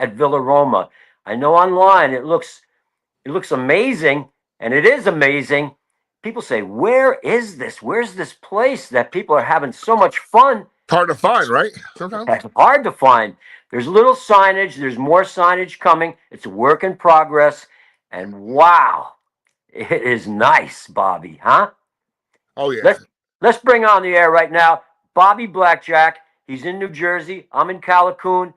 at Villaroma. I know online it looks amazing, and it is amazing. People say, "Where is this? Where's this place that people are having so much fun?" It's hard to find, right? Sometimes. It's hard to find. There's little signage. There's more signage coming. It's a work in progress, and wow, it is nice, Bobby. Huh? Oh yeah. Let's let's bring on the air right now, Bobby Blackjack. He's in New Jersey. I'm in Callicoon.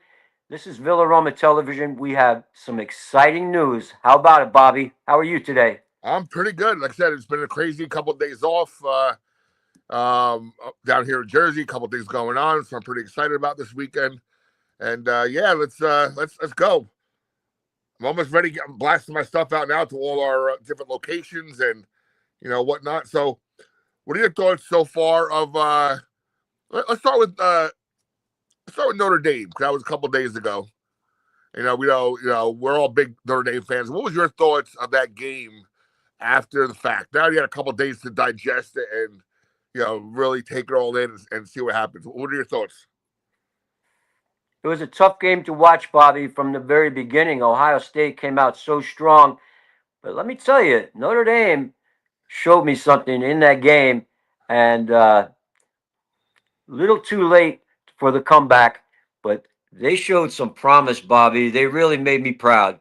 This is Villaroma Television. We have some exciting news. How about it, Bobby? How are you today? I'm pretty good. Like I said, it's been a crazy couple of days off down here in Jersey. A couple of things going on, so I'm pretty excited about this weekend. And yeah, let's go. I'm almost ready. I'm blasting my stuff out now to all our different locations and whatnot. So, what are your thoughts so far of? Let's start with Notre Dame, because that was a couple of days ago. We're all big Notre Dame fans. What was your thoughts of that game after the fact? Now you had a couple of days to digest it and really take it all in and see what happens. What are your thoughts? It was a tough game to watch, Bobby, from the very beginning. Ohio State came out so strong. But let me tell you, Notre Dame showed me something in that game, and little too late for the comeback, but they showed some promise, Bobby. They really made me proud.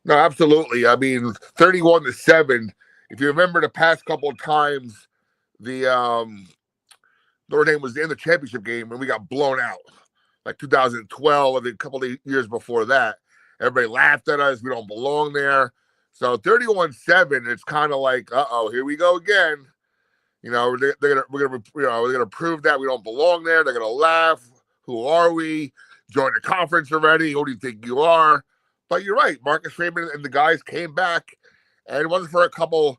No, absolutely. I mean, 31-7. If you remember the past couple of times, the Notre Dame was in the championship game and we got blown out, like 2012, and a couple of years before that. Everybody laughed at us. We don't belong there. So 31-7, it's kind of like, here we go again. We're gonna prove that we don't belong there. They're gonna laugh. Who are we? Join the conference already. Who do you think you are? But you're right. Marcus Freeman and the guys came back, and it wasn't for a couple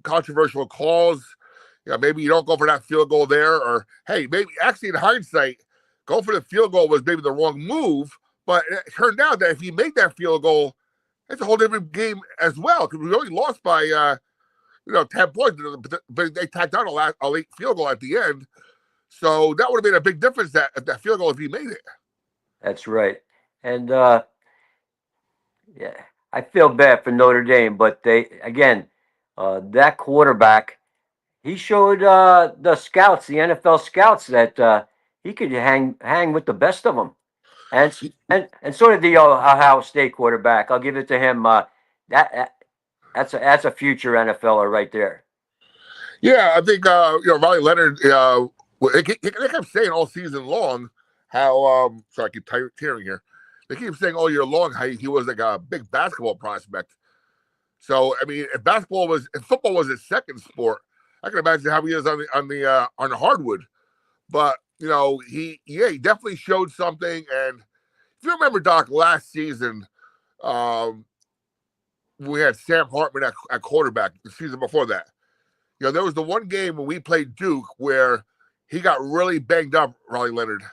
controversial calls. Maybe you don't go for that field goal there, or hey, maybe actually in hindsight, go for the field goal was maybe the wrong move. But it turned out that if you make that field goal, it's a whole different game as well, because we only lost by 10 points, but they tacked on a late field goal at the end. So that would have made a big difference that field goal if he made it. That's right. And yeah, I feel bad for Notre Dame, but they again, that quarterback, he showed the scouts, the NFL scouts, that he could hang with the best of them, and so did the Ohio State quarterback. I'll give it to him. That that's a future NFLer right there. Yeah, I think Riley Leonard. They kept saying all season long how sorry, I keep tearing here. They keep saying all year long how he was like a big basketball prospect. So I mean, if football was his second sport, I can imagine how he is on the hardwood. But he definitely showed something. And if you remember, Doc, last season, um, we had Sam Hartman at quarterback. The season before that, there was the one game when we played Duke where he got really banged up, Riley Leonard,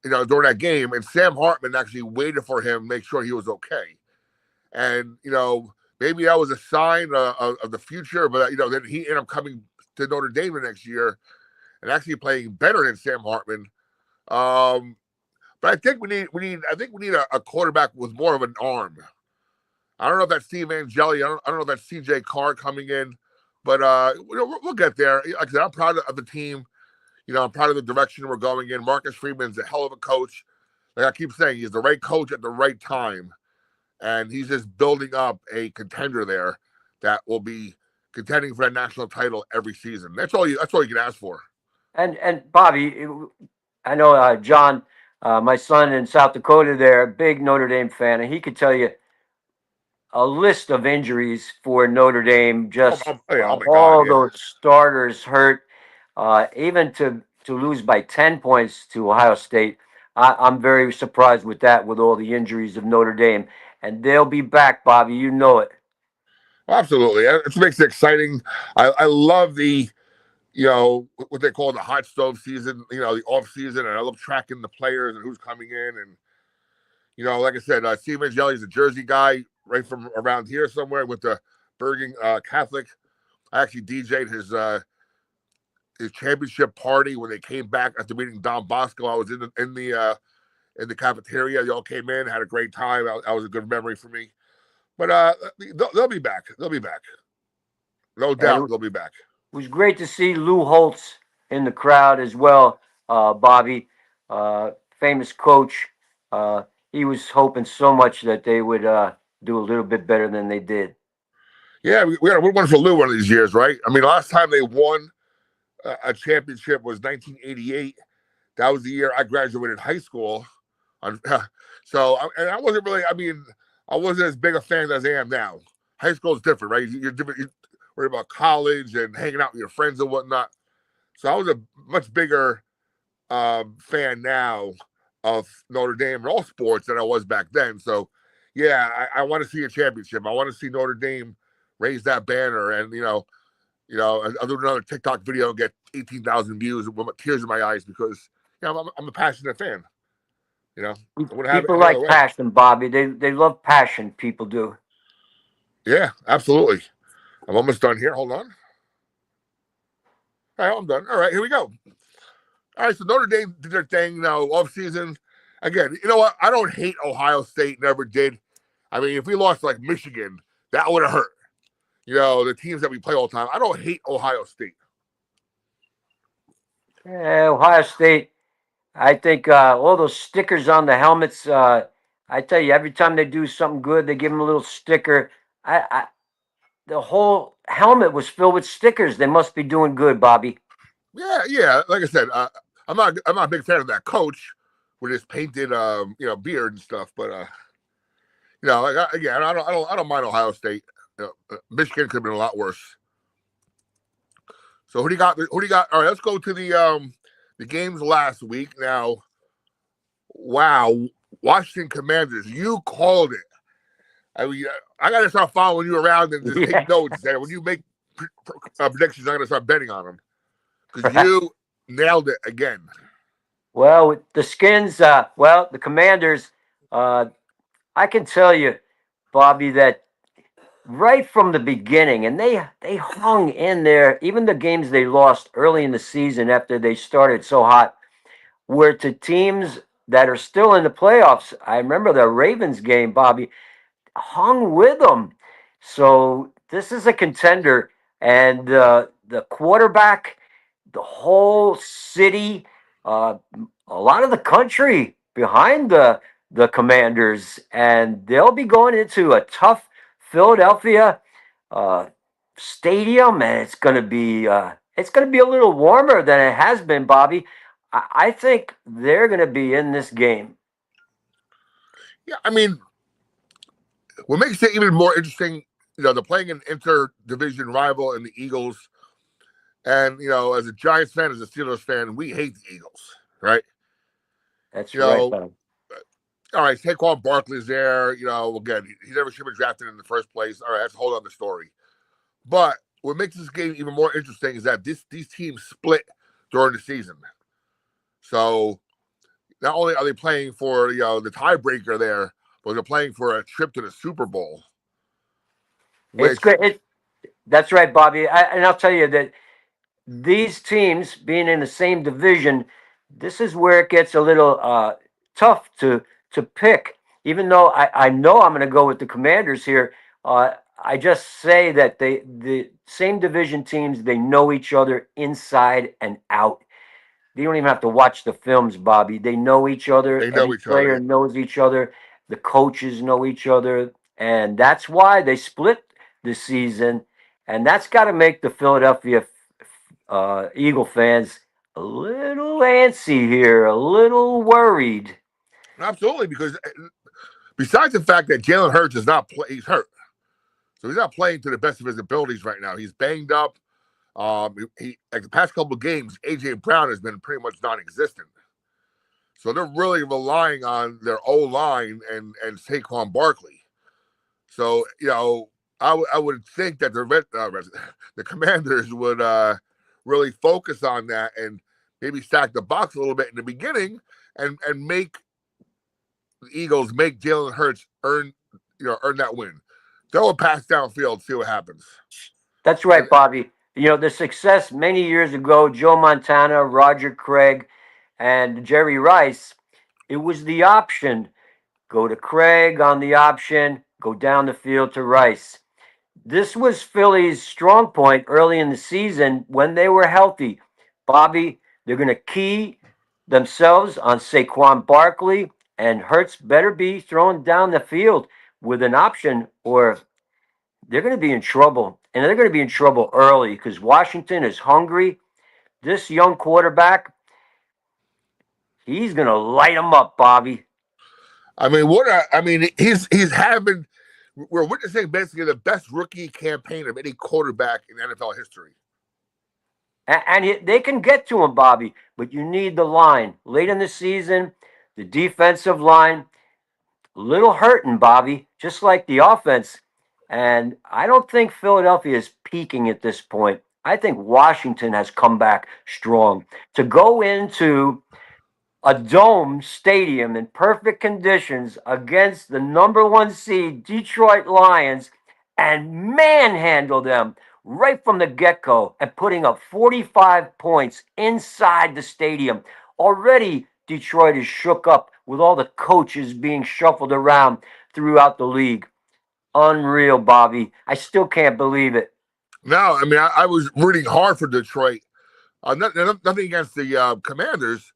during that game, and Sam Hartman actually waited for him, make sure he was okay. And maybe that was a sign of the future, but then he ended up coming to Notre Dame the next year and actually playing better than Sam Hartman. Um, but I think we need a quarterback with more of an arm. I don't know if that's Steve Angeli. I don't know if that's CJ Carr coming in, but we'll get there. Like I said, I'm proud of the team. I'm proud of the direction we're going in. Marcus Freeman's a hell of a coach. Like I keep saying, he's the right coach at the right time, and he's just building up a contender there that will be contending for a national title every season. That's all you can ask for. And Bobby, I know John, my son in South Dakota, there, big Notre Dame fan, and he could tell you a list of injuries for Notre Dame. Just Oh my God, all yeah. those starters hurt, even to lose by 10 points to Ohio State. I'm very surprised with that, with all the injuries of Notre Dame, and they'll be back, Bobby. You know it. Absolutely. It makes it exciting. I love the what they call the hot stove season, the off season, and I love tracking the players and who's coming in. And like I said, Steve Angeli is a Jersey guy, right from around here somewhere with the Bergen Catholic. I actually DJ'd his championship party when they came back after meeting Don Bosco. I was in the in the cafeteria. They all came in, had a great time. That was a good memory for me. But they'll be back. They'll be back. No And doubt they'll be back. it was great to see Lou Holtz in the crowd as well, Bobby, famous coach. He was hoping so much that they would do a little bit better than they did. Yeah, we had a one for Lou one of these years, right? I mean, last time they won a championship was 1988. That was the year I graduated high school. And I wasn't really. I mean, I wasn't as big a fan as I am now. High school is different, right? You're different. You're worried about college and hanging out with your friends and whatnot. So I was a much bigger fan now of Notre Dame and all sports than I was back then. So, yeah, I want to see a championship. I want to see Notre Dame raise that banner, and I'll do another TikTok video and get 18,000 views with tears in my eyes because I'm a passionate fan. I wouldn't have it People any other like way. passion, Bobby. They love passion. People do. Yeah, absolutely. I'm almost done here. Hold on. All right, I'm done. All right, here we go. All right, so Notre Dame did their thing now, off season. Again, you know what? I don't hate Ohio State, never did. I mean, if we lost like Michigan, that would have hurt. The teams that we play all the time. I don't hate Ohio State. Yeah, Ohio State. I think all those stickers on the helmets. I tell you, every time they do something good, they give them a little sticker. The whole helmet was filled with stickers. They must be doing good, Bobby. Yeah. Like I said, I'm not a big fan of that coach with his painted, beard and stuff. But again, I don't mind Ohio State. Michigan could have been a lot worse. So who do you got? Who do you got? All right, let's go to the games last week. Now, wow, Washington Commanders, you called it. I mean, I got to start following you around and just take notes. And when you make predictions, I'm going to start betting on them because you nailed it again. Well, with the Skins, the Commanders, I can tell you, Bobby, that right from the beginning, and they hung in there. Even the games they lost early in the season after they started so hot were to teams that are still in the playoffs. I remember the Ravens game, Bobby, hung with them. So this is a contender, and the quarterback, the whole city, uh, a lot of the country behind the Commanders, and they'll be going into a tough Philadelphia uh, stadium, and it's going to be a little warmer than it has been, Bobby. I think they're going to be in this game. Yeah, I mean, what makes it even more interesting, they're playing an inter-division rival in the Eagles. And, as a Giants fan, as a Steelers fan, we hate the Eagles, right? That's You right, know, Bobby. all right, Saquon Barkley's there. Again, he never should have been drafted in the first place. All right, that's a whole other story. But what makes this game even more interesting is that these teams split during the season. So not only are they playing for the tiebreaker there, but they're playing for a trip to the Super Bowl. It's Which great. That's right, Bobby. And I'll tell you that these teams being in the same division, this is where it gets a little tough to pick. Even though I know I'm going to go with the Commanders here, I just say that the same division teams, they know each other inside and out. They don't even have to watch the films, Bobby. They know each other. they know Every each other. player knows each other. The coaches know each other, and that's why they split this season. And that's got to make the Philadelphia Eagle fans a little antsy here, a little worried. Absolutely, because besides the fact that Jalen Hurts is not he's hurt. So he's not playing to the best of his abilities right now. He's banged up. He like the past couple of games, AJ Brown has been pretty much non-existent. So they're really relying on their O line and Saquon Barkley. So I would think that the Commanders would really focus on that and maybe stack the box a little bit in the beginning and make the Eagles make Jalen Hurts earn that win. Throw a pass downfield, see what happens. That's And right, Bobby. The success many years ago, Joe Montana, Roger Craig, and Jerry Rice, It was the option. Go to Craig on the option, go down the field to Rice. This was Philly's strong point early in the season when they were healthy. Bobby, they're going to key themselves on Saquon Barkley, and Hurts better be thrown down the field with an option, or they're going to be in trouble. And they're going to be in trouble early because Washington is hungry. This young quarterback, he's going to light them up, Bobby. He's having. We're witnessing basically the best rookie campaign of any quarterback in NFL history. And they can get to him, Bobby, but you need the line. Late in the season, the defensive line, a little hurting, Bobby, just like the offense. And I don't think Philadelphia is peaking at this point. I think Washington has come back strong. To go into a dome stadium in perfect conditions against the number one seed Detroit Lions and manhandle them right from the get go and putting up 45 points inside the stadium. Already, Detroit is shook up with all the coaches being shuffled around throughout the league. Unreal, Bobby. I still can't believe it. No, I was rooting hard for Detroit. Nothing against the Commanders,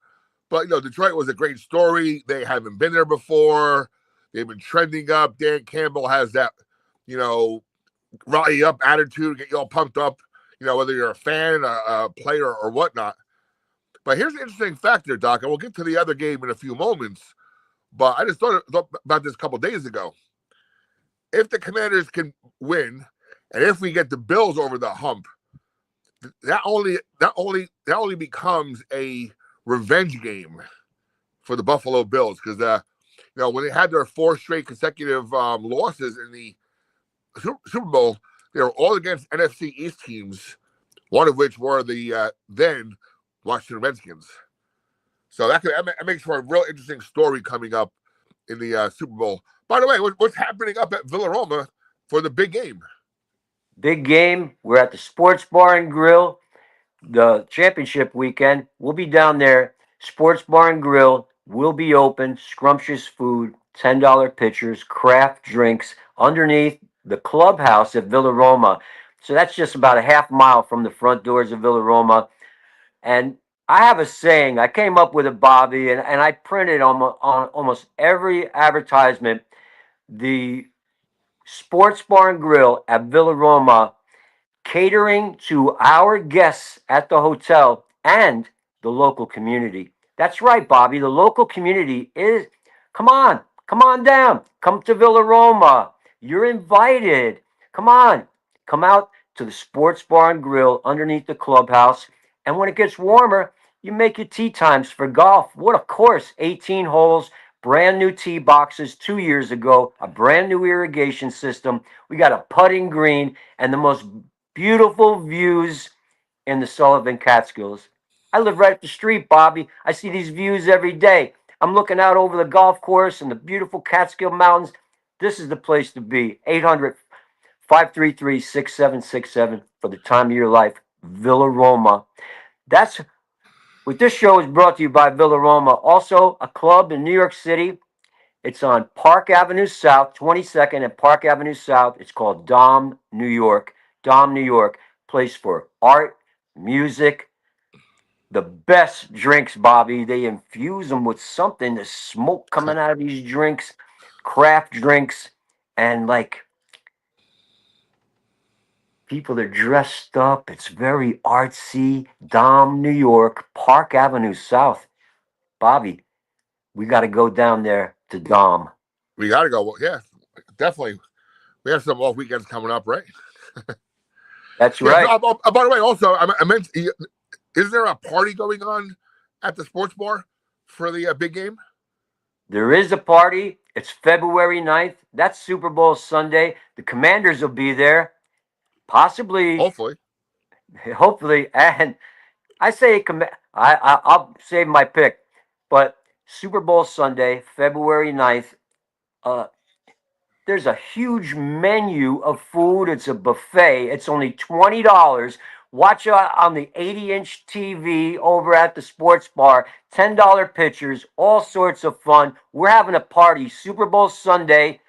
but Detroit was a great story. They haven't been there before. They've been trending up. Dan Campbell has that, you know, rally up attitude, get you all pumped up. Whether you're a fan, a player, or whatnot. But here's an interesting factor, Doc, and we'll get to the other game in a few moments. But I just thought about this a couple days ago. If the Commanders can win, and if we get the Bills over the hump, that only becomes a revenge game for the Buffalo Bills because when they had their four straight consecutive losses in the Super Bowl, they were all against NFC East teams, one of which were the then Washington Redskins. So that makes for a real interesting story coming up in the Super Bowl. By the way, what's happening up at Villaroma for the big game? Big game. We're at the Sports Bar and Grill. The championship weekend. We'll be down there. Sports Bar and Grill will be open. Scrumptious food, $10 pitchers, craft drinks underneath the clubhouse at Villa Roma. So that's just about a half mile from the front doors of Villa Roma. And I have a saying. I came up with it, Bobby, and I printed on almost every advertisement. The Sports Bar and Grill at Villa Roma catering to our guests at the hotel and the local community. That's right, Bobby. The local community is, come on down. Come to Villa Roma. You're invited. Come on. Come out to the Sports Bar and Grill underneath the clubhouse. And when it gets warmer, you make your tee times for golf. What a course. 18 holes, brand new tee boxes 2 years ago, a brand new irrigation system. We got a putting green and the most beautiful views in the Sullivan Catskills. I live right up the street, Bobby. I see these views every day. I'm looking out over the golf course and the beautiful Catskill Mountains. This is the place to be. 800-533-6767 for the time of your life. Villa Roma. That's what this show is brought to you by Villa Roma. Also, a club in New York City. It's on Park Avenue South, 22nd and Park Avenue South. It's called Dom, New York. Dom, New York. Place for art, music, the best drinks, Bobby. They infuse them with something. The smoke coming out of these drinks, craft drinks, and like people are dressed up. It's very artsy. Dom, New York, Park Avenue South. Bobby, we got to go down there to Dom. We got to go. Yeah, definitely. We have some off weekends coming up, right? That's Yeah. right. By the way, also, I meant, is there a party going on at the sports bar for the big game? There is a party. It's February 9th. That's Super Bowl Sunday. The Commanders will be there. Possibly, Hopefully. hopefully, and I say I'll save my pick, but Super Bowl Sunday, February 9th. Uh, there's a huge menu of food. It's a buffet. It's only $20. Watch on the 80-inch TV over at the sports bar. $10 pitchers, all sorts of fun. We're having a party. Super Bowl Sunday,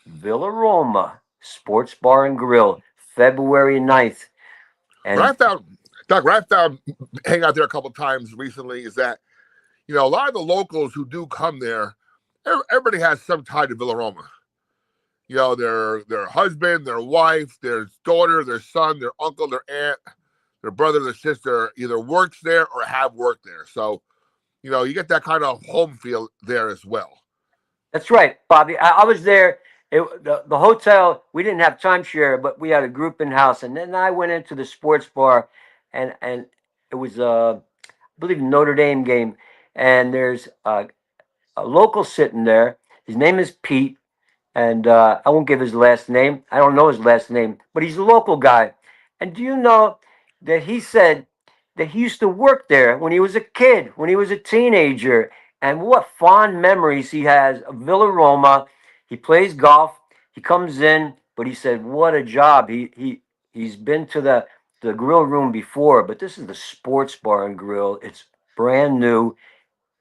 Villa Roma Sports Bar and Grill, February 9th. What I And found, Doc, what I found hanging out there a couple times recently is that, a lot of the locals who do come there, everybody has some tie to Villaroma. Their husband, their wife, their daughter, their son, their uncle, their aunt, their brother, their sister either works there or have worked there. So, you get that kind of home feel there as well. that's right, Bobby. I was there. The hotel, we didn't have timeshare, but we had a group in house. And then I went into the sports bar, and it was, I believe, a Notre Dame game. And there's a local sitting there. His name is Pete, and I won't give his last name. I don't know his last name, but he's a local guy. And do you know that he said that he used to work there when he was a kid, when he was a teenager, and what fond memories he has of Villa Roma. He plays golf. He comes in, but he said, "What a job!" He's been to the grill room before, but this is the sports bar and grill. It's brand new,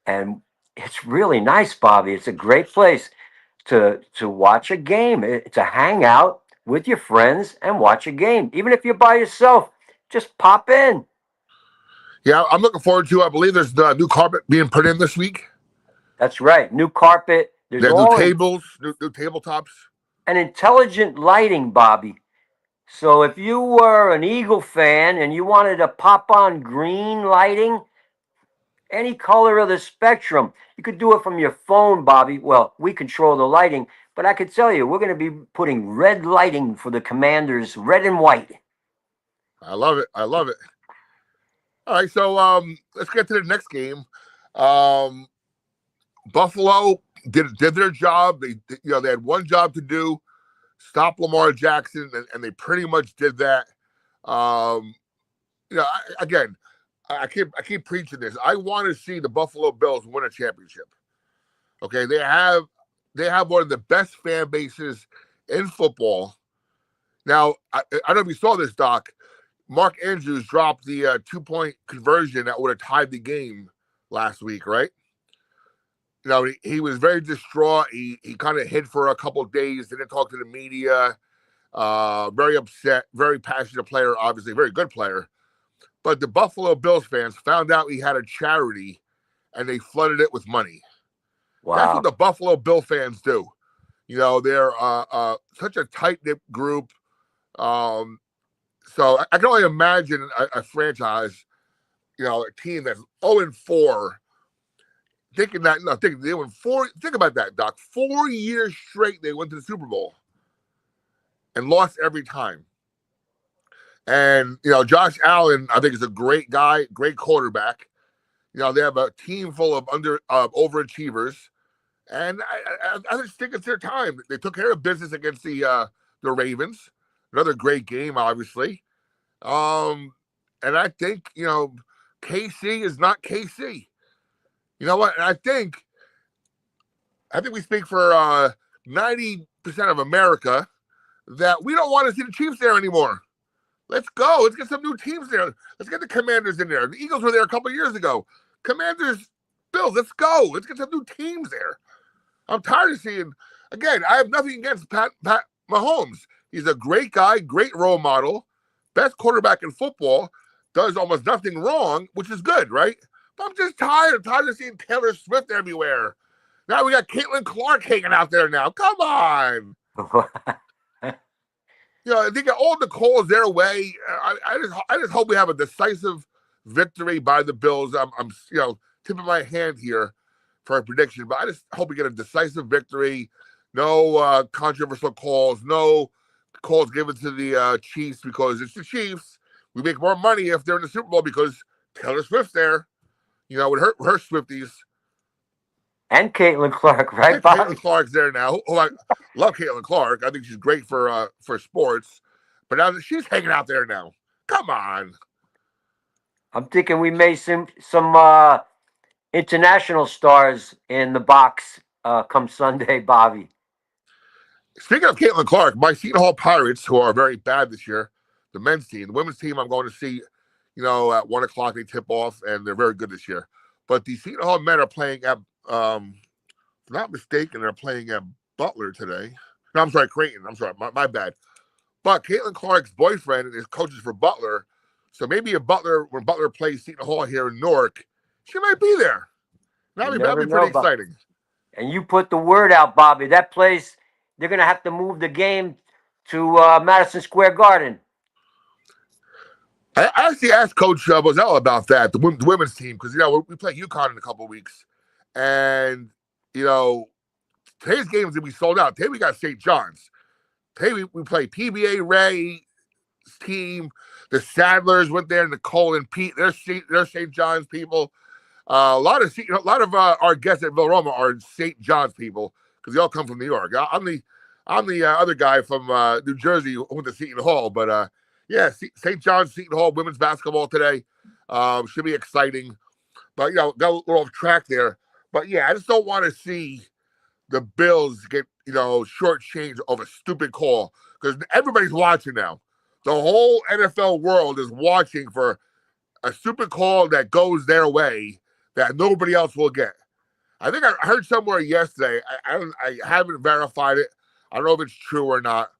and it's really nice, Bobby. It's a great place to watch a game. To hang out with your friends and watch a game, even if you're by yourself. Just pop in. Yeah, I'm looking forward to. I believe there's the new carpet being put in this week. That's right. New carpet. There's There's new all tables, new tabletops. an intelligent lighting, Bobby. So if you were an Eagle fan and you wanted to pop on green lighting, any color of the spectrum, you could do it from your phone, Bobby. Well, we control the lighting, but I could tell you, we're going to be putting red lighting for the Commanders, red and white. I love it. I love it. All right, so let's get to the next game. Buffalo did their job. They had one job to do, stop Lamar Jackson, and they pretty much did that. Um, again, I keep preaching this. I want to see the Buffalo Bills win a championship. Okay, they have one of the best fan bases in football. Now, I don't know if you saw this, Doc. Mark Andrews dropped the 2-point conversion that would have tied the game last week, right? He was very distraught. He kind of hid for a couple of days, didn't talk to the media. Very upset, very passionate player, obviously, very good player. But the Buffalo Bills fans found out he had a charity, and they flooded it with money. That's what Wow. the Buffalo Bill fans do. They're such a tight-knit group. So I can only imagine a franchise, a team that's 0-4, thinking they went four. Think about that, Doc. 4 years straight they went to the Super Bowl and lost every time. And Josh Allen, I think, is a great guy, great quarterback. They have a team full of overachievers, and I just think it's their time. They took care of business against the Ravens. Another great game, obviously. And I think KC is not KC. You know what? And I think we speak for 90% of America that we don't want to see the Chiefs there anymore. Let's go. Let's get some new teams there. Let's get the Commanders in there. The Eagles were there a couple of years ago. Commanders, Bills, let's go. Let's get some new teams there. I'm tired of seeing, again, I have nothing against Pat Mahomes. He's a great guy, great role model, best quarterback in football, does almost nothing wrong, which is good, right? But I'm just tired. I'm tired of seeing Taylor Swift everywhere. Now we got Caitlin Clark hanging out there now. Come on. They get all the calls their way. I just hope we have a decisive victory by the Bills. I'm tipping my hand here for a prediction, but I just hope we get a decisive victory. No controversial calls. No calls given to the Chiefs because it's the Chiefs. We make more money if they're in the Super Bowl because Taylor Swift's there. With her Swifties. And Caitlin Clark, right, And Bobby? Caitlin Clark's there now. Oh, I love Caitlin Clark. I think she's great for sports. But now she's hanging out there now. Come on. I'm thinking we may some international stars in the box come Sunday, Bobby. Speaking of Caitlin Clark, my Seton Hall Pirates, who are very bad this year, the men's team. The women's team, I'm going to see, at 1 o'clock they tip off, and they're very good this year. But the Seton Hall men are playing at, if I'm not mistaken, they're playing at Butler today. No, I'm sorry, Creighton. I'm sorry, my bad. But Caitlin Clark's boyfriend is coaches for Butler, so maybe when Butler plays Seton Hall here in Newark, she might be there. You That'd never be pretty know, but exciting. and you put the word out, Bobby. That place, they're gonna have to move the game to Madison Square Garden. I actually asked Coach Bozell about that, the women's team, because we play UConn in a couple of weeks, and you know today's game is gonna be sold out. Today we got St. John's. Today we play PBA Ray's team. The Sadlers went there, Nicole and Pete. They're St. John's people. A lot of our guests at Villaroma are St. John's people because they all come from New York. I'm the other guy from New Jersey who went to Seton Hall, but yeah, St. John's Seton Hall women's basketball today should be exciting. But got a little off track there. But yeah, I just don't want to see the Bills get shortchanged of a stupid call because everybody's watching now. The whole NFL world is watching for a stupid call that goes their way that nobody else will get. I think I heard somewhere yesterday. I haven't verified it. I don't know if it's true or not,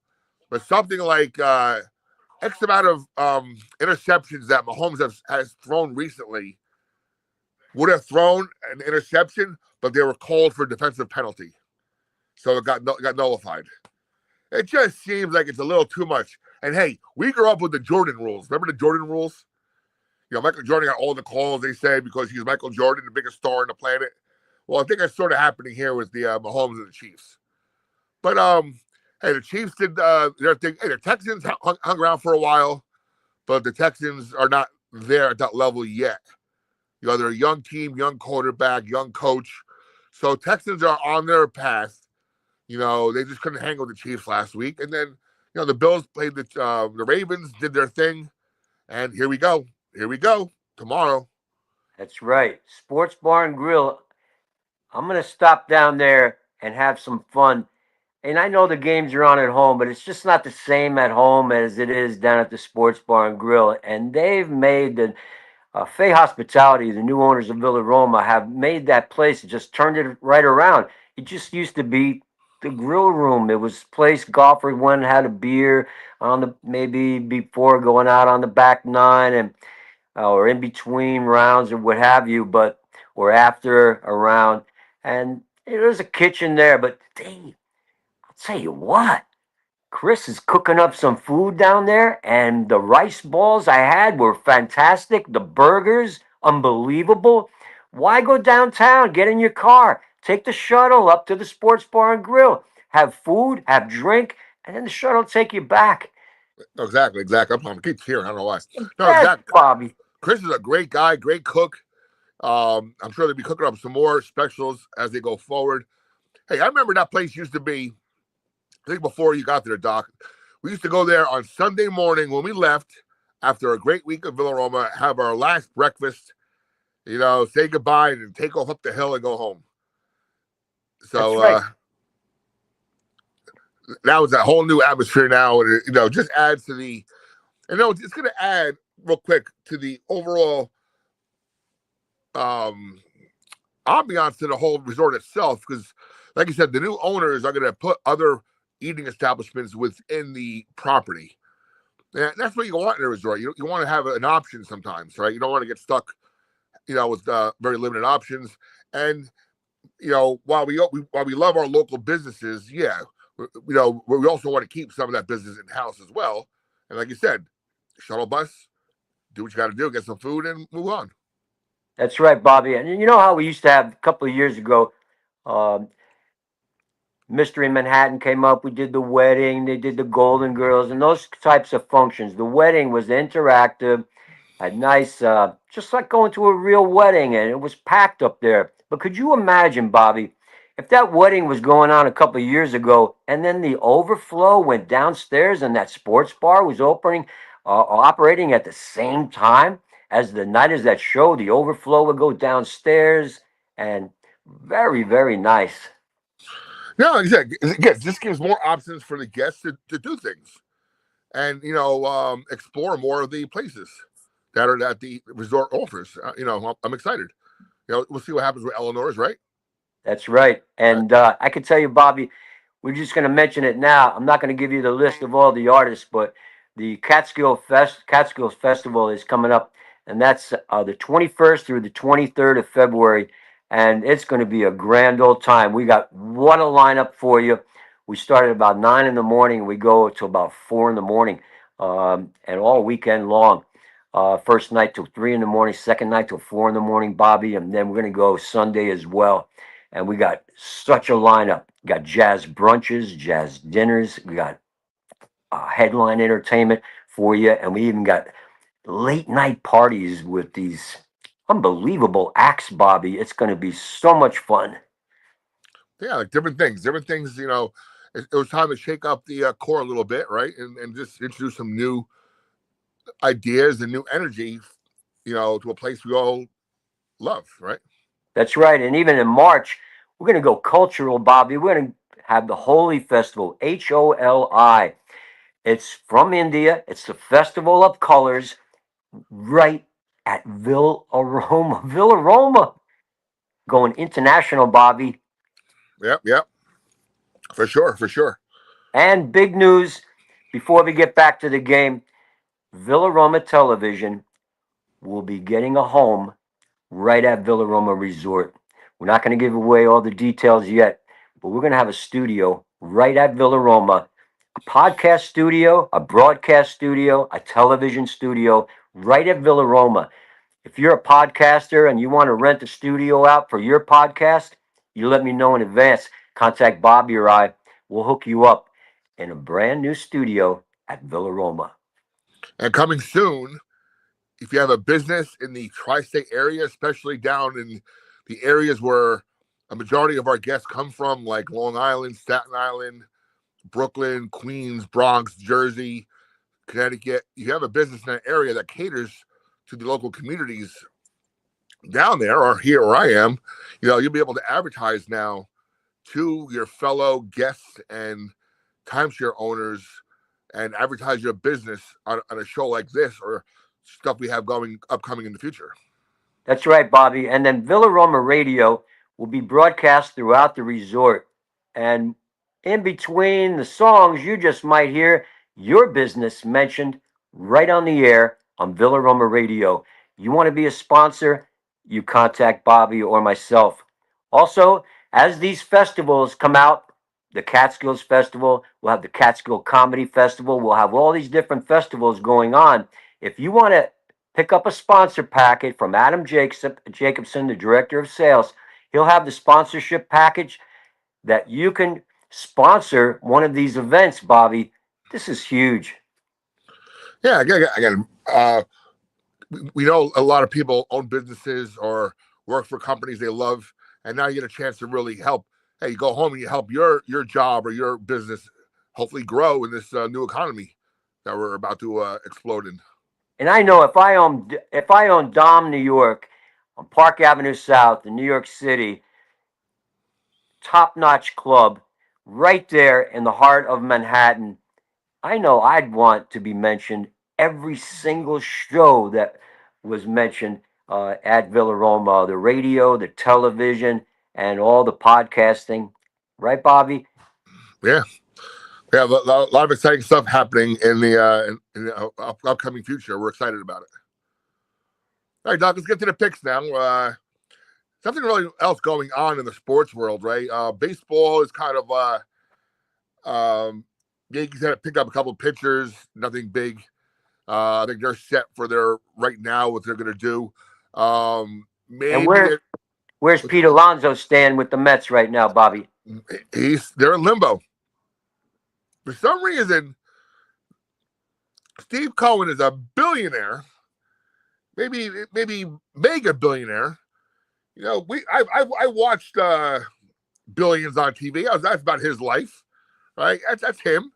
but something like X amount of interceptions that Mahomes has thrown recently would have thrown an interception, but they were called for defensive penalty, so it got nullified. It just seems like it's a little too much. And hey, we grew up with the Jordan rules. Remember the Jordan rules? Michael Jordan got all the calls, they say, because he's Michael Jordan, the biggest star on the planet. Well, I think that's sort of happening here with the Mahomes and the Chiefs. But hey, the Chiefs did their thing. Hey, the Texans hung around for a while, but the Texans are not there at that level yet. They're a young team, young quarterback, young coach. So Texans are on their path. They just couldn't hang with the Chiefs last week, and then the Bills played the Ravens, did their thing, and here we go. Here we go tomorrow. That's right, Sports Bar and Grill. I'm gonna stop down there and have some fun. And I know the games are on at home, but it's just not the same at home as it is down at the Sports Bar and Grill. And they've made the Fay Hospitality, the new owners of Villa Roma, have made that place, just turned it right around. It just used to be the grill room. It was a place golfers went and had a beer on the maybe before going out on the back nine and or in between rounds or what have you, but or after a round. And there's a kitchen there, but I'll tell you what. Chris is cooking up some food down there, and the rice balls I had were fantastic. The burgers, unbelievable. Why go downtown? Get in your car, take the shuttle up to the Sports Bar and Grill, have food, have drink, and then the shuttle will take you back. Exactly. I'm keep hearing. I don't know why. No, That's exactly. Bobby. Chris is a great guy, great cook. I'm sure they'll be cooking up some more specials as they go forward. Hey, I remember that place used to be, I think before you got there, Doc, we used to go there on Sunday morning when we left after a great week of Villaroma, have our last breakfast, say goodbye and take off up the hill and go home. That's So right. that was a whole new atmosphere now, and it just adds to the, it's going to add real quick to the overall um, ambiance to the whole resort itself. Because, like you said, the new owners are going to put other eating establishments within the property. And that's what you want in a resort. You want to have an option sometimes, right? You don't want to get stuck, with very limited options. And while we love our local businesses, yeah, we also want to keep some of that business in house as well. And like you said, shuttle bus, do what you got to do, get some food, and move on. That's right, Bobby. And you know how we used to have a couple of years ago. Um, Mystery Manhattan came up. We did the wedding. They did the Golden Girls and those types of functions. The wedding was interactive, had nice, just like going to a real wedding, and it was packed up there. But could you imagine, Bobby, if that wedding was going on a couple of years ago, and then the overflow went downstairs, and that sports bar was operating at the same time as the night as that show? The overflow would go downstairs, and very, very nice. No, exactly. Again, this gives more options for the guests to do things. and explore more of the places that the resort offers. I'm excited. We'll see what happens with Eleanor's, right? That's right. Right. And I can tell you, Bobby, we're just going to mention it now. I'm not going to give you the list of all the artists, but the Catskills Festival is coming up, and that's the 21st through the 23rd of February, and it's going to be a grand old time. We got what a lineup for you. We start at about 9 in the morning. We go to about 4 in the morning, and all weekend long. First night till 3 in the morning, second night till 4 in the morning, Bobby, and then we're going to go Sunday as well. And we got such a lineup. We got jazz brunches, jazz dinners. We got headline entertainment for you, and we even got late night parties with these unbelievable acts, Bobby. It's going to be so much fun. Yeah, like different things. It was time to shake up the core a little bit, right, and just introduce some new ideas and new energy, to a place we all love, right? That's right. And even in March, we're going to go cultural, Bobby. We're going to have the Holi Festival, Holi. It's from India. It's the Festival of Colors right at Villaroma. Villaroma. Going international, Bobby. Yep, yep, for sure, for sure. And big news before we get back to the game, Villaroma Television will be getting a home right at Villaroma Resort. We're not going to give away all the details yet, but we're going to have a studio right at Villaroma, a podcast studio, a broadcast studio, a television studio right at Villaroma. If you're a podcaster and you want to rent a studio out for your podcast, you let me know in advance. Contact Bobby or I. We'll hook you up in a brand new studio at Villaroma. And coming soon, if you have a business in the tri-state area, especially down in the areas where a majority of our guests come from, like Long Island, Staten Island, Brooklyn, Queens, Bronx, Jersey, Connecticut, you have a business in that area that caters to the local communities down there, or here where I am, you'll be able to advertise now to your fellow guests and timeshare owners and advertise your business on a show like this or stuff we have going upcoming in the future. That's right, Bobby. And then Villaroma Radio will be broadcast throughout the resort. And in between the songs, you just might hear your business mentioned right on the air on Villaroma Radio. You want to be a sponsor? You contact Bobby or myself. Also, as these festivals come out, the Catskills Festival, we'll have the Catskill Comedy Festival, we'll have all these different festivals going on. If you want to pick up a sponsor packet from Adam Jacobson, the director of sales. He'll have the sponsorship package that you can sponsor one of these events, Bobby. This is huge. Yeah, again, we know a lot of people own businesses or work for companies they love, and now you get a chance to really help. Hey, you go home and you help your job or your business hopefully grow in this new economy that we're about to explode in. And I know if I own Dom, New York, on Park Avenue South in New York City, top-notch club, right there in the heart of Manhattan, I know I'd want to be mentioned every single show that was mentioned at Villaroma, the radio, the television, and all the podcasting. Right, Bobby? Yeah, we have a lot of exciting stuff happening in the upcoming future. We're excited about it. All right, Doc, let's get to the picks now. Something really else going on in the sports world, right? Baseball is kind of Yankees had to pick up a couple of pitchers, nothing big. I think they're set for their right now what they're going to do. And Maybe where's Pete Alonso stand with the Mets right now, Bobby? they're in limbo for some reason. Steve Cohen is a billionaire, maybe mega billionaire. I watched Billions on TV. That's about his life, right? That's him.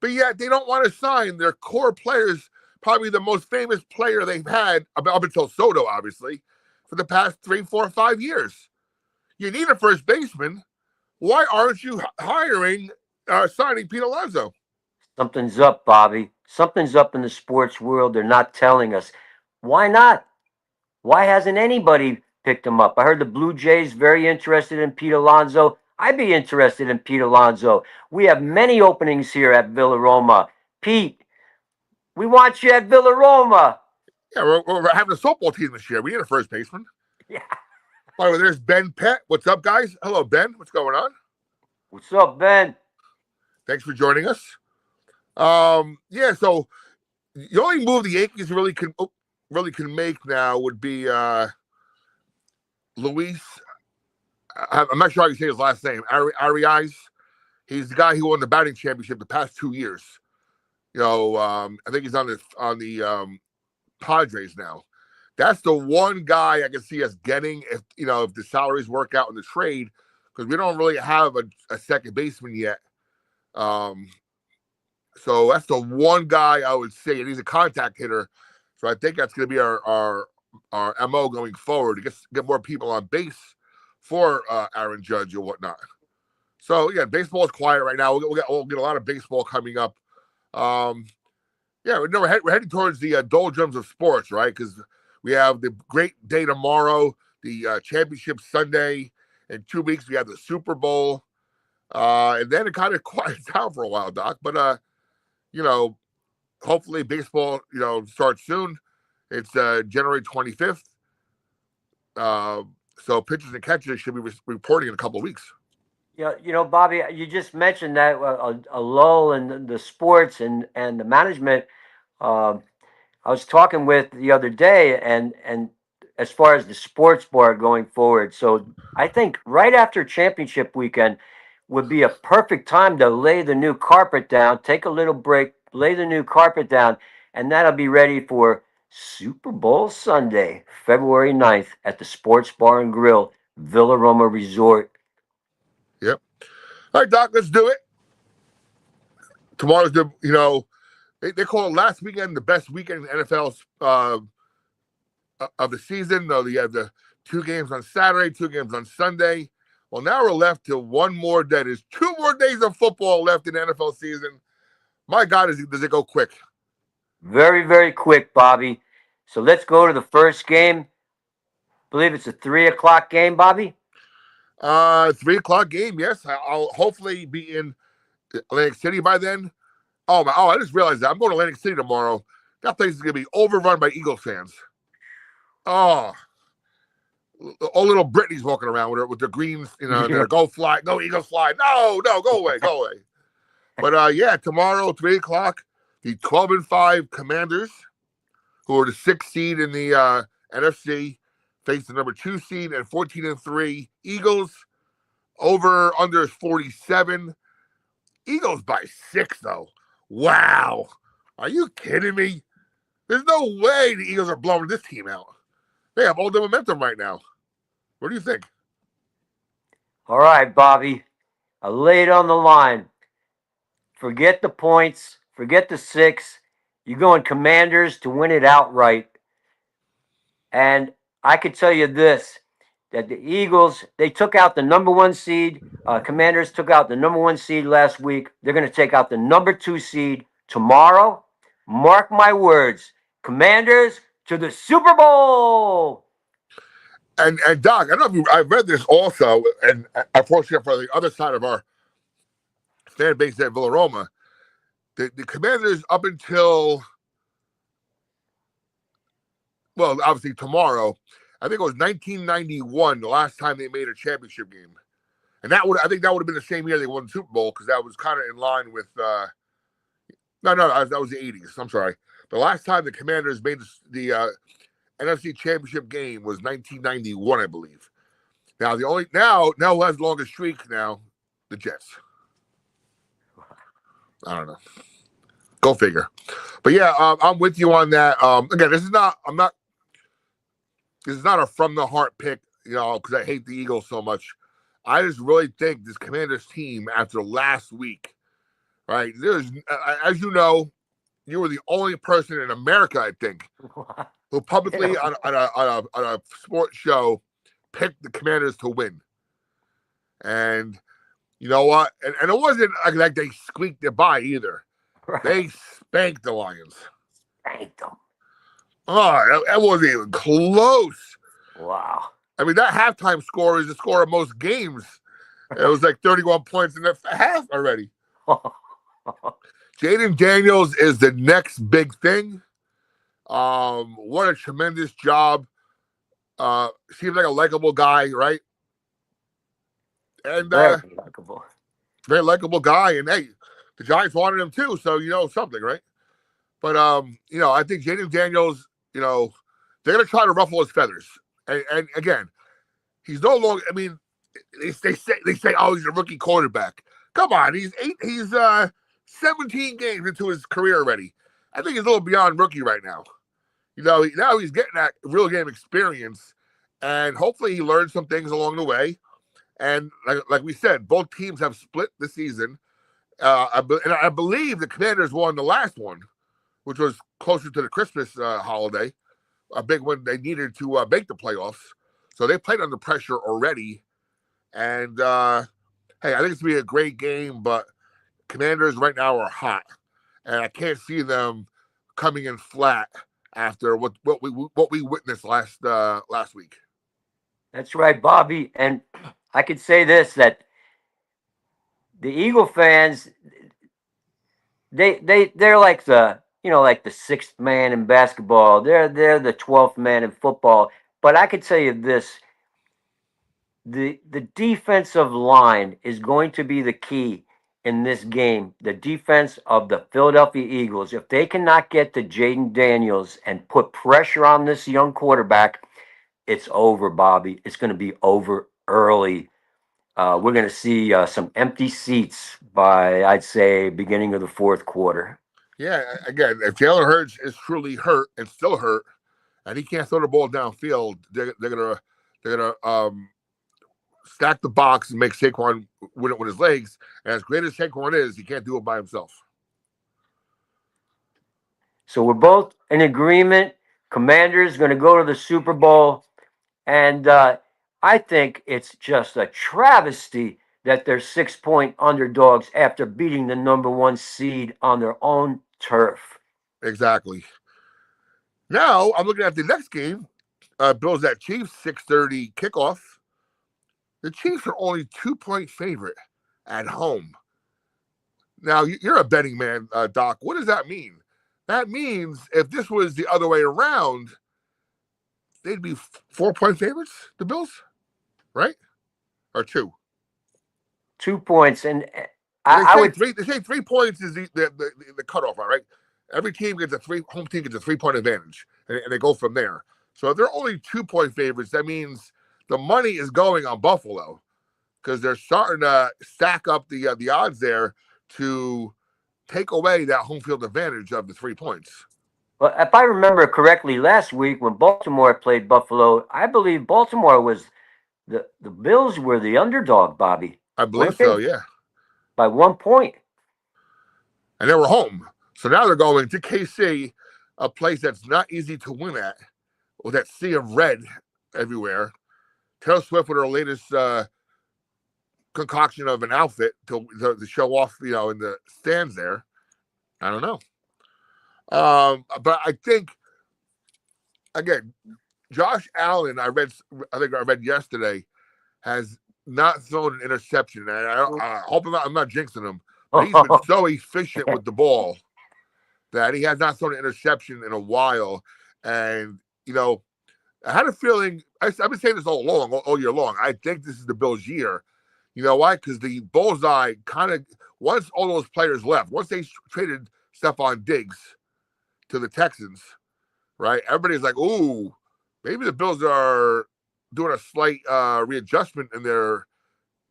But yet they don't want to sign their core players, probably the most famous player they've had up until Soto, obviously, for the past 3, 4, 5 years. You need a first baseman. Why aren't you signing Pete Alonso? Something's up, Bobby. Something's up in the sports world. They're not telling us. Why not? Why hasn't anybody picked him up? I heard the Blue Jays very interested in Pete Alonso. I'd be interested in Pete Alonso. We have many openings here at Villaroma. Pete, we want you at Villaroma. Yeah, we're having a softball team this year. We need a first baseman. Yeah. By the way, there's Ben Pett. What's up, guys? Hello, Ben. What's going on? What's up, Ben? Thanks for joining us. Yeah. So the only move the Yankees really can make now would be Luis. I'm not sure how you say his last name. Arias. He's the guy who won the batting championship the past 2 years. I think he's on the Padres now. That's the one guy I can see us getting if the salaries work out in the trade, because we don't really have a second baseman yet. So that's the one guy I would say, and he's a contact hitter. So I think that's going to be our MO going forward, to get more people on base for Aaron Judge or whatnot. So yeah, baseball is quiet right now. We'll get a lot of baseball coming up. We're heading towards the doldrums of sports, right? Because we have the great day tomorrow, the championship Sunday. In 2 weeks, we have the Super Bowl. And then it kind of quiets down for a while, Doc. But, hopefully baseball, starts soon. It's January 25th. So pitchers and catchers should be reporting in a couple of weeks. Yeah, Bobby, you just mentioned that a lull in the sports and the management. I was talking with the other day, and as far as the sports bar going forward, so I think right after championship weekend would be a perfect time to lay the new carpet down, take a little break, lay the new carpet down, and that'll be ready for Super Bowl Sunday, February 9th at the Sports Bar and Grill, Villaroma Resort. Yep. All right, Doc, let's do it. Tomorrow's they call it last weekend the best weekend in the NFL of the season. You have the 2 games on Saturday, 2 games on Sunday. Well, now we're left to one more day. There's 2 more days of football left in the NFL season. My God, does it go quick? Very, very quick, Bobby. So let's go to the first game. I believe it's a 3 o'clock game, Bobby. 3 o'clock game. Yes, I'll hopefully be in Atlantic City by then. I just realized that I'm going to Atlantic City tomorrow. That place is going to be overrun by Eagles fans. Oh, all little Britney's walking around with their greens, Yeah. go fly, go Eagles fly. No, go away, go away. But tomorrow, 3 o'clock, the 12-5 Commanders, who are the 6th seed in the NFC, face the number 2 seed and 14-3 Eagles. Over under is 47. Eagles by 6 though. Wow, are you kidding me? There's no way the Eagles are blowing this team out. They have all the momentum right now. What do you think? All right, Bobby. I laid on the line. Forget the points. Forget the 6. You're going Commanders to win it outright. And I could tell you this, that the Eagles, they took out the number 1 seed. Commanders took out the number 1 seed last week. They're going to take out the number 2 seed tomorrow. Mark my words. Commanders to the Super Bowl. And Doc, I don't know if I've read this also, and unfortunately for the other side of our fan base at Villaroma, the Commanders up until, well, obviously tomorrow, I think it was 1991, the last time they made a championship game. And I think that would have been the same year they won the Super Bowl, because that was kind of in line with, no, that was the 80s. I'm sorry. The last time the Commanders made the NFC Championship game was 1991, I believe. Now who has the longest streak now? The Jets. I don't know. Go figure. But yeah, I'm with you on that. Again, this is not a from the heart pick, because I hate the Eagles so much. I just really think this Commanders team after last week, right? As you know, you were the only person in America, I think, who publicly on a sports show picked the Commanders to win. And you know what? And it wasn't like they squeaked it by either. Right. They spanked the Lions. Thank them. Oh, that wasn't even close. Wow. I mean, that halftime score is the score of most games. It was like 31 points in the half already. Jaden Daniels is the next big thing. What a tremendous job. Seems like a likable guy, right? And Very likable. very likable guy. And hey, the Giants wanted him too, so you know something, right? But I think Jaden Daniels, they're gonna try to ruffle his feathers. And again, he's no longer. I mean, they say, oh, he's a rookie quarterback. Come on, he's 17 games into his career already. I think he's a little beyond rookie right now. Now he's getting that real game experience, and hopefully he learns some things along the way. And like we said, both teams have split the season. And I believe the Commanders won the last one, which was closer to the Christmas holiday, a big one they needed to make the playoffs. So they played under pressure already. And hey, I think it's going to be a great game, but Commanders right now are hot. And I can't see them coming in flat after what we witnessed last week. That's right, Bobby. And I could say this that the Eagle fans, they're like the sixth man in basketball. They're the 12th man in football. But I could tell you this: the defensive line is going to be the key in this game. The defense of the Philadelphia Eagles, if they cannot get to Jaden Daniels and put pressure on this young quarterback, it's over, Bobby. It's going to be over early. We're going to see some empty seats by, I'd say, beginning of the fourth quarter. Yeah, again, if Jalen Hurts is truly hurt and still hurt, and he can't throw the ball downfield, they're gonna stack the box and make Saquon win it with his legs. And as great as Saquon is, he can't do it by himself. So we're both in agreement. Commanders going to go to the Super Bowl. And I think it's just a travesty that they're 6 point underdogs after beating the number one seed on their own turf. Exactly. Now I'm looking at the next game. Bills at Chiefs 6:30 kickoff. The Chiefs are only 2-point favorite at home. Now you're a betting man, Doc. What does that mean? That means if this was the other way around, they'd be 4-point favorites. The Bills, right? Or two. 2 points. And They I say would, three. They say 3 points is the cutoff, all right? Every team gets home team gets a 3-point advantage, and they go from there. So if they're only 2-point favorites, that means the money is going on Buffalo because they're starting to stack up the odds there to take away that home field advantage of the 3 points. well, if I remember correctly, last week when Baltimore played Buffalo, I believe Baltimore was the Bills were the underdog, Bobby, I believe weren't so, they? yeah. By 1 point. And they were home, so now they're going to KC, a place that's not easy to win at, with that sea of red everywhere. Taylor Swift with her latest concoction of an outfit to show off, in the stands there. I don't know. But I think again, Josh Allen. I think I read yesterday has not thrown an interception, and I hope I'm not jinxing him. But he's been so efficient with the ball that he has not thrown an interception in a while. And I had a feeling. I've been saying this all year long. I think this is the Bills' year. You know why? Because the bullseye kind of once all those players left, once they traded Stephon Diggs to the Texans, right? Everybody's like, "Ooh, maybe the Bills are doing a slight readjustment in their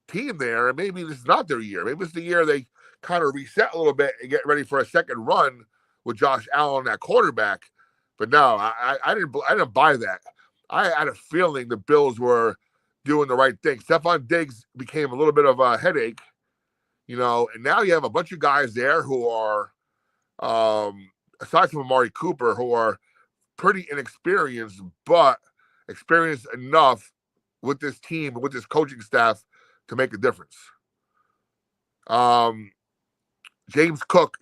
team there, and maybe this is not their year. Maybe it's the year they kind of reset a little bit and get ready for a second run with Josh Allen at quarterback." But no, I didn't buy that. I had a feeling the Bills were doing the right thing. Stephon Diggs became a little bit of a headache, and now you have a bunch of guys there who are, aside from Amari Cooper, who are pretty inexperienced, but experienced enough with this team, with this coaching staff to make a difference. James Cook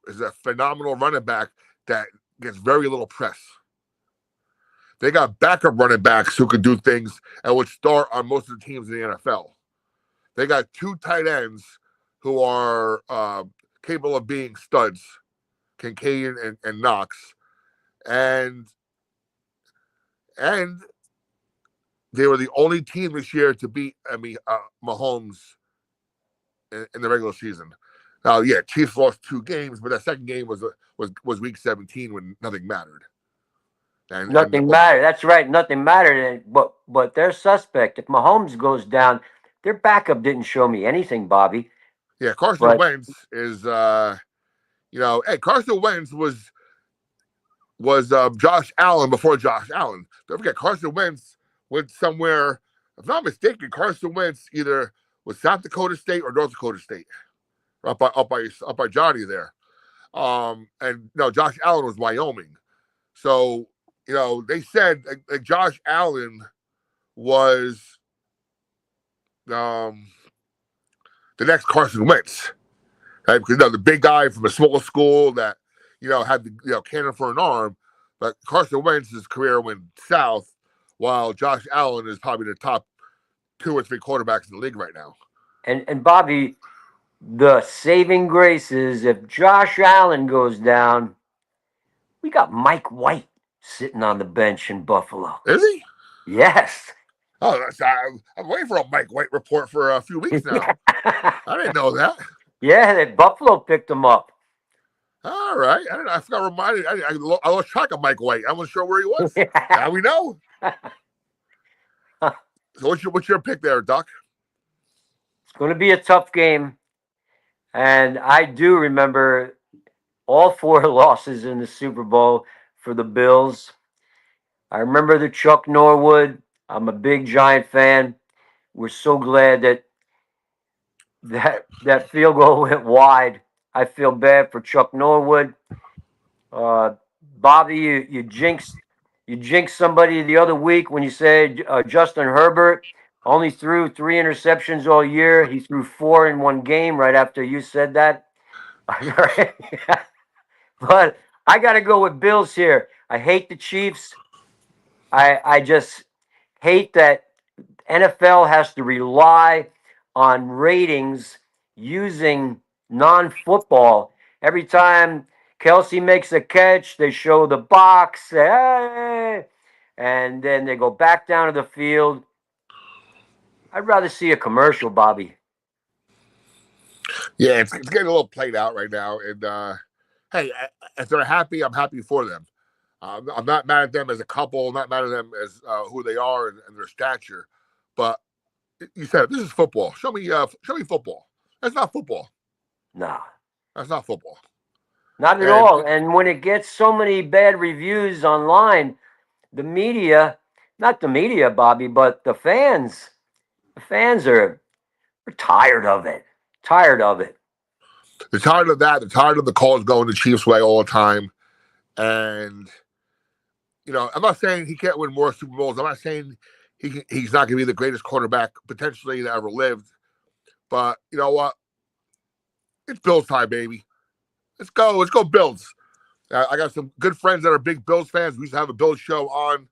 is a phenomenal running back that gets very little press. They got backup running backs who can do things and would start on most of the teams in the NFL. They got two tight ends who are capable of being studs, Kincaid and Knox, and and they were the only team this year to beat Mahomes in the regular season. Now, yeah, Chiefs lost 2 games, but that second game was week 17 when nothing mattered. And Nothing mattered. That's right. Nothing mattered. But they're suspect. If Mahomes goes down, their backup didn't show me anything, Bobby. yeah, Carson But Wentz is hey, Carson Wentz was Josh Allen before Josh Allen. Don't forget, Carson Wentz went somewhere. If I'm not mistaken, Carson Wentz either was South Dakota State or North Dakota State, up by Johnny there. And no, Josh Allen was Wyoming. So they said like Josh Allen was um, the next Carson Wentz, right? Because the big guy from a small school that had the cannon for an arm, but Carson Wentz's career went south, while Josh Allen is probably the top 2 or 3 quarterbacks in the league right now. and Bobby, the saving grace is if Josh Allen goes down, we got Mike White sitting on the bench in Buffalo. Is he? Yes. Oh, I'm waiting for a Mike White report for a few weeks now. I didn't know that. Yeah, that Buffalo picked him up. All right, I forgot reminded. I lost track of Mike White. I wasn't sure where he was. Now we know. So what's your pick there, Doc? It's going to be a tough game. And I do remember all 4 losses in the Super Bowl for the Bills. I remember the Chuck Norwood. I'm a big Giant fan. We're so glad that field goal went wide. I feel bad for Chuck Norwood. Uh, Bobby, you jinxed somebody the other week when you said Justin Herbert only threw 3 interceptions all year. He threw 4 in one game right after you said that. But I got to go with Bills here. I hate the Chiefs. I just hate that NFL has to rely on ratings using non-football. Every time Kelsey makes a catch, they show the box, hey, and then they go back down to the field. I'd rather see a commercial, Bobby. Yeah, it's getting a little played out right now. And hey, if they're happy, I'm happy for them. I'm not mad at them as a couple. I'm not mad at them as who they are and their stature. But you said this is football. Show me football. That's not football. Nah, That's not football. not at And all. And when it gets so many bad reviews online, the media, not the media, Bobby, but the fans are tired of it. Tired of it. they're tired of that. They're tired of the calls going the Chiefs' way all the time. And I'm not saying he can't win more Super Bowls. I'm not saying he's not going to be the greatest quarterback potentially that ever lived. But you know what? It's Bills time, baby. Let's go. Let's go, Bills. I got some good friends that are big Bills fans. We used to have a Bills show on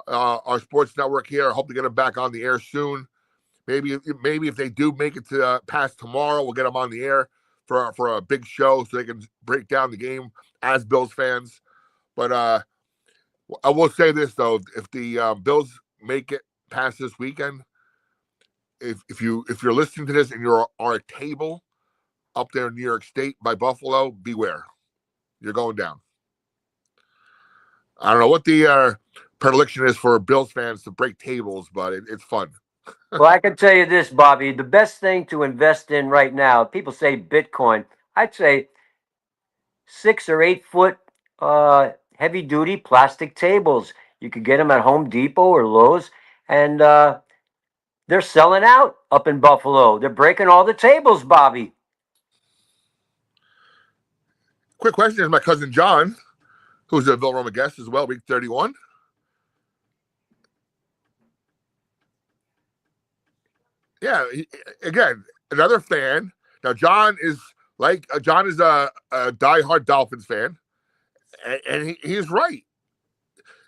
our sports network here. I hope to get them back on the air soon. Maybe if they do make it to past tomorrow, we'll get them on the air for a big show so they can break down the game as Bills fans. But I will say this though: if the Bills make it past this weekend, if you're listening to this and you're on a table up there in New York State by Buffalo, beware, you're going down. I don't know what the predilection is for Bills fans to break tables, but it's fun. Well, I can tell you this, Bobby. The best thing to invest in right now, people say Bitcoin. I'd say 6 or 8 foot heavy duty plastic tables. You could get them at Home Depot or Lowe's, and they're selling out up in Buffalo. They're breaking all the tables, Bobby. Quick question is my cousin John, who's a Bill Roma guest as well, week 31. Yeah, again, another fan. Now, John is like John is a diehard Dolphins fan, and he's right.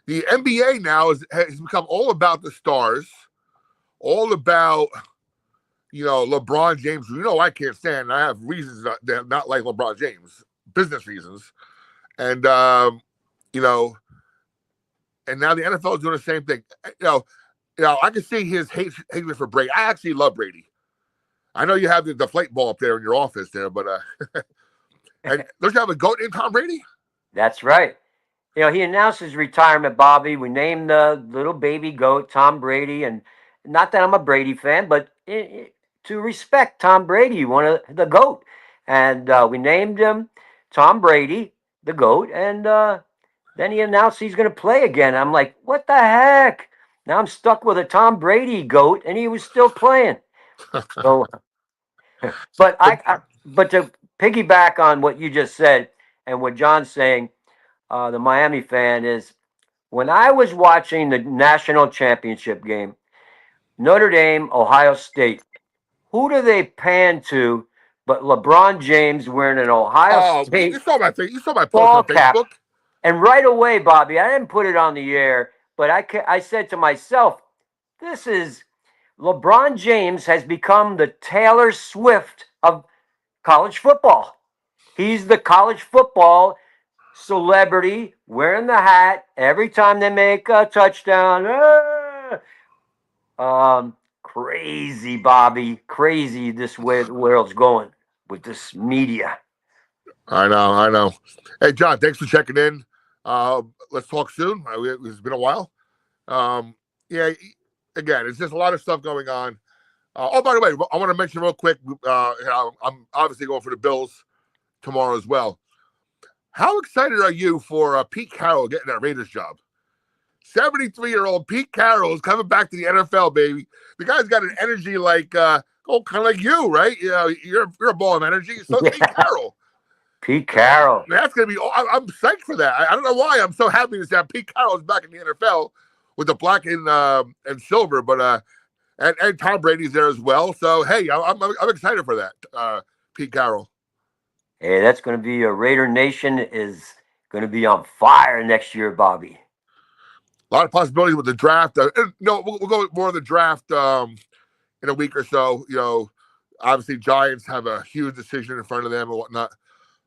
The NBA now has become all about the stars, all about LeBron James. I can't stand. I have reasons to not like LeBron James, business reasons, and you know, and now the NFL is doing the same thing. I can see his hatred for Brady. I actually love Brady. I know you have the deflate ball up there in your office there, but and don't you have a goat named Tom Brady? That's right. He announced his retirement, Bobby. We named the little baby goat Tom Brady, and not that I'm a Brady fan, but to respect Tom Brady, one of the goat, and we named him Tom Brady, the goat, and then he announced he's going to play again. I'm like, what the heck? Now I'm stuck with a Tom Brady goat, and he was still playing. So, but but to piggyback on what you just said and what John's saying, the Miami fan is when I was watching the national championship game, Notre Dame, Ohio State. Who do they pan to but LeBron James wearing an Ohio Oh, State you saw my thing. You saw my post ball on cap? Facebook. And right away, Bobby, I didn't put it on the air, but I said to myself, this is LeBron James has become the Taylor Swift of college football. He's the college football celebrity wearing the hat every time they make a touchdown. Crazy, Bobby. Crazy this way the world's going with this media. I know, I know. Hey, John, thanks for checking in. Let's talk soon. It's been a while. Yeah, again, it's just a lot of stuff going on. By the way, I want to mention real quick. I'm obviously going for the Bills tomorrow as well. How excited are you for Pete Carroll getting that Raiders job? 73-year-old Pete Carroll is coming back to the NFL, baby. The guy's got an energy like, kind of like you, right? You're a ball of energy. So is Pete Carroll. Pete Carroll. That's gonna be. I'm psyched for that. I don't know why. I'm so happy to see Pete Carroll is back in the NFL with the black and silver, but and Tom Brady's there as well. So hey, I'm excited for that. Pete Carroll. Hey, that's going to be a Raider Nation is going to be on fire next year, Bobby. A lot of possibilities with the draft. We'll go with more of the draft in a week or so. Obviously Giants have a huge decision in front of them and whatnot.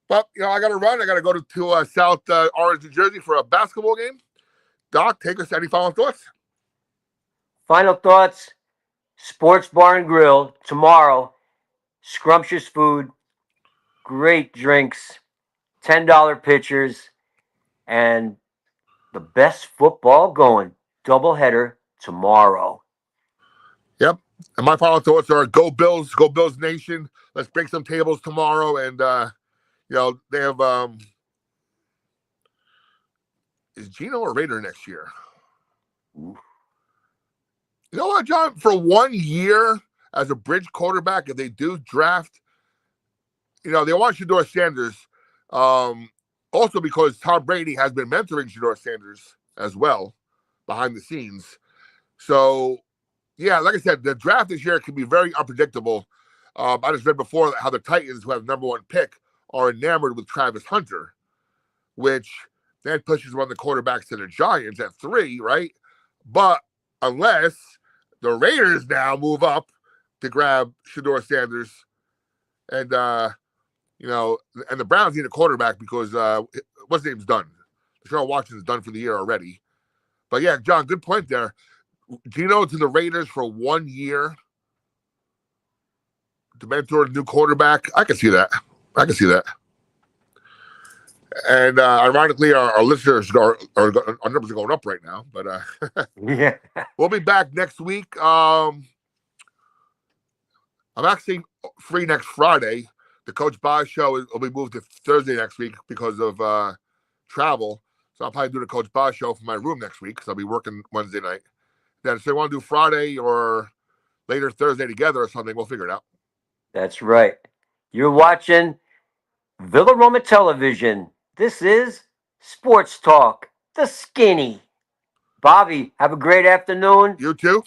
But I got to run. I got to go to South Orange, New Jersey for a basketball game. Doc, take us. Any final thoughts? Final thoughts. Sports Bar and Grill tomorrow. Scrumptious food, great drinks, $10 pitchers, and the best football going. Doubleheader tomorrow. Yep. And my final thoughts are go Bills Nation. Let's break some tables tomorrow. And they have is Gino a Raider next year? Ooh. You know what, John? For 1 year as a bridge quarterback, if they do draft, they want Shador Sanders. Also because Tom Brady has been mentoring Shador Sanders as well behind the scenes. So, yeah, like I said, the draft this year can be very unpredictable. I just read before how the Titans, who have number one pick, are enamored with Travis Hunter, which then pushes one of the quarterbacks to the Giants at 3, right? But unless the Raiders now move up to grab Shador Sanders and and the Browns need a quarterback because what's his name's done. Deshaun Watson's done for the year already. But yeah, John, good point there. Gino to the Raiders for 1 year to mentor a new quarterback. I can see that. And ironically, our listeners our numbers are going up right now. But Yeah. we'll be back next week. I'm actually free next Friday. The Coach Boz show will be moved to Thursday next week because of travel. So I'll probably do the Coach Boz show from my room next week because I'll be working Wednesday night. Then if they want to do Friday or later Thursday together or something, we'll figure it out. That's right. You're watching Villa Roma Television. This is Sports Talk, the skinny. Bobby, have a great afternoon. You too.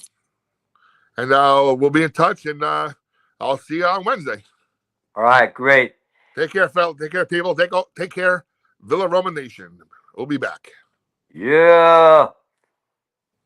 And we'll be in touch, and I'll see you on Wednesday. All right, great. Take care, fellas. Take care, people. Take care, Villa Roman Nation. We'll be back. Yeah.